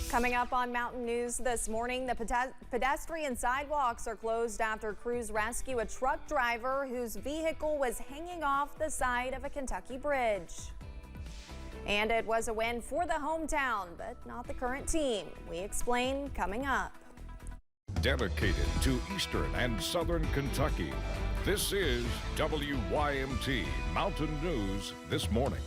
Coming up on Mountain News this morning, the pedestrian sidewalks are closed after crews rescue a truck driver whose vehicle was hanging off the side of a Kentucky bridge. And it was a win for the hometown, but not the current team. We explain coming up. Dedicated to Eastern and Southern Kentucky, this is WYMT Mountain News this morning.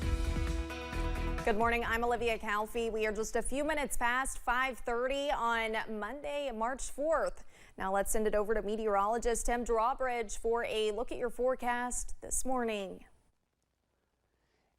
Good morning, I'm Olivia Calfee. We are just a few minutes past 5:30 on Monday, March 4th. Now let's send it over to meteorologist Tim Drawbridge for a look at your forecast this morning.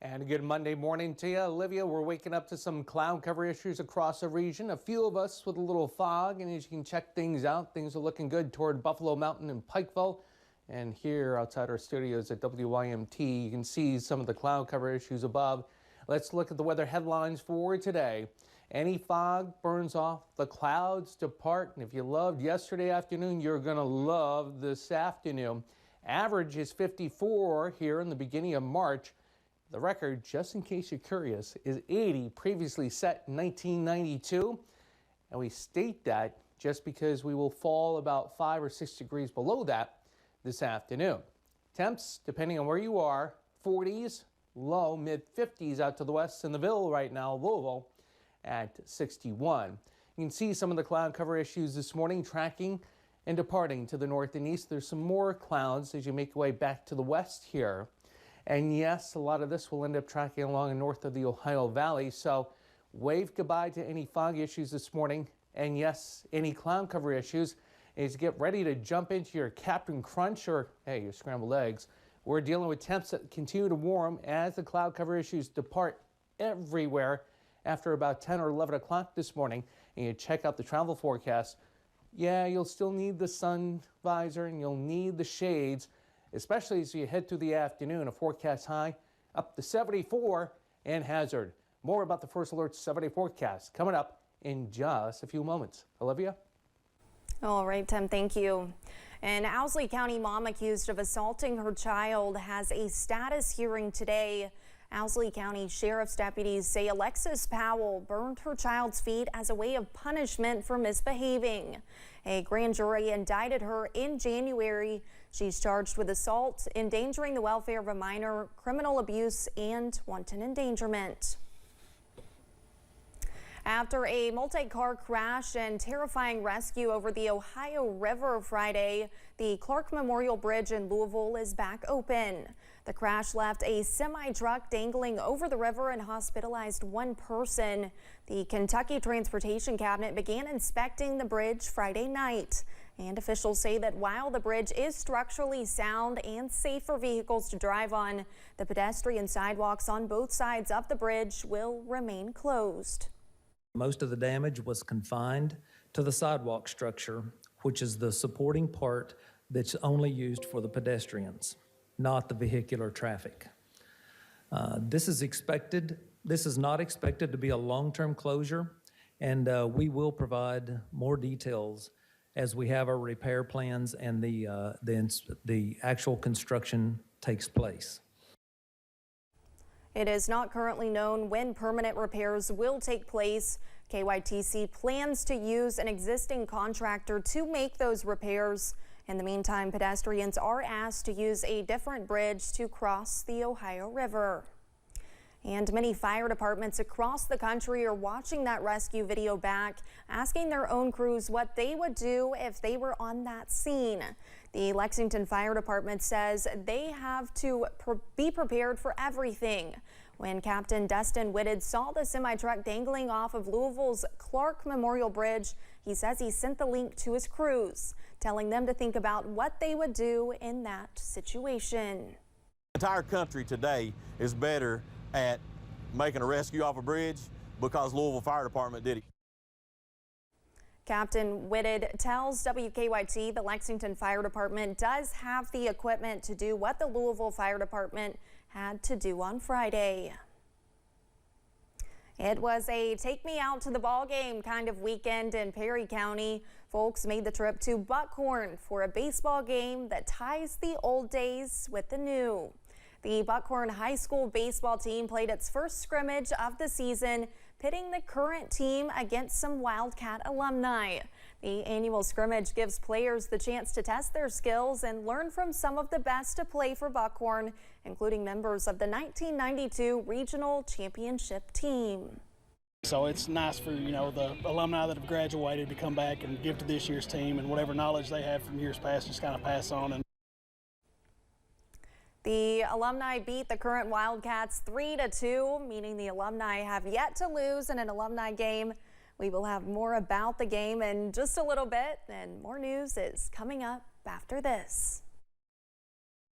And a good Monday morning to you, Olivia. We're waking up to some cloud cover issues across the region. A few of us with a little fog, and as you can check things out, things are looking good toward Buffalo Mountain and Pikeville. And here outside our studios at WYMT, you can see some of the cloud cover issues above. Let's look at the weather headlines for today. Any fog burns off, the clouds depart, and if you loved yesterday afternoon, you're going to love this afternoon. Average is 54 here in the beginning of March. The record, just in case you're curious, is 80, previously set in 1992. And we state that just because we will fall about 5 or 6 degrees below that this afternoon. Temps, depending on where you are, 40s, low mid-50s out to the west in the Ville right now, Louisville at 61. You can see some of the cloud cover issues this morning tracking and departing to the north and east. There's some more clouds as you make your way back to the west here. And yes, a lot of this will end up tracking along north of the Ohio Valley. So wave goodbye to any fog issues this morning. And yes, any cloud cover issues as you get ready to jump into your Captain Crunch or, hey, your scrambled eggs. We're dealing with temps that continue to warm as the cloud cover issues depart everywhere after about 10 or 11 o'clock this morning. And you check out the travel forecast. Yeah, you'll still need the sun visor and you'll need the shades, especially as you head through the afternoon. A forecast high up to 74 and hazard. More about the First Alert 7-day forecast coming up in just a few moments. Olivia? All right, Tim, thank you. An Owsley County mom accused of assaulting her child has a status hearing today. Owsley County Sheriff's deputies say Alexis Powell burned her child's feet as a way of punishment for misbehaving. A grand jury indicted her in January. She's charged with assault, endangering the welfare of a minor, criminal abuse, and wanton endangerment. After a multi-car crash and terrifying rescue over the Ohio River Friday, the Clark Memorial Bridge in Louisville is back open. The crash left a semi-truck dangling over the river and hospitalized one person. The Kentucky Transportation Cabinet began inspecting the bridge Friday night. And officials say that while the bridge is structurally sound and safe for vehicles to drive on, the pedestrian sidewalks on both sides of the bridge will remain closed. Most of the damage was confined to the sidewalk structure, which is the supporting part that's only used for the pedestrians, not the vehicular traffic. This is not expected to be a long-term closure, and we will provide more details as we have our repair plans and the actual construction takes place. It is not currently known when permanent repairs will take place. KYTC plans to use an existing contractor to make those repairs. In the meantime, pedestrians are asked to use a different bridge to cross the Ohio River. And many fire departments across the country are watching that rescue video back, asking their own crews what they would do if they were on that scene. The Lexington Fire Department says they have to be prepared for everything. When Captain Dustin Whitted saw the semi-truck dangling off of Louisville's Clark Memorial Bridge, he says he sent the link to his crews, telling them to think about what they would do in that situation. The entire country today is better at making a rescue off a bridge because Louisville Fire Department did it. Captain Whitted tells WKYT the Lexington Fire Department does have the equipment to do what the Louisville Fire Department had to do on Friday. It was a take me out to the ball game kind of weekend in Perry County. Folks made the trip to Buckhorn for a baseball game that ties the old days with the new. The Buckhorn High School baseball team played its first scrimmage of the season. pitting the current team against some Wildcat alumni. The annual scrimmage gives players the chance to test their skills and learn from some of the best to play for Buckhorn, including members of the 1992 Regional Championship team. So it's nice for, the alumni that have graduated to come back and give to this year's team, and whatever knowledge they have from years past just kind of pass on. The alumni beat the current Wildcats 3-2, meaning the alumni have yet to lose in an alumni game. We will have more about the game in just a little bit, and more news is coming up after this.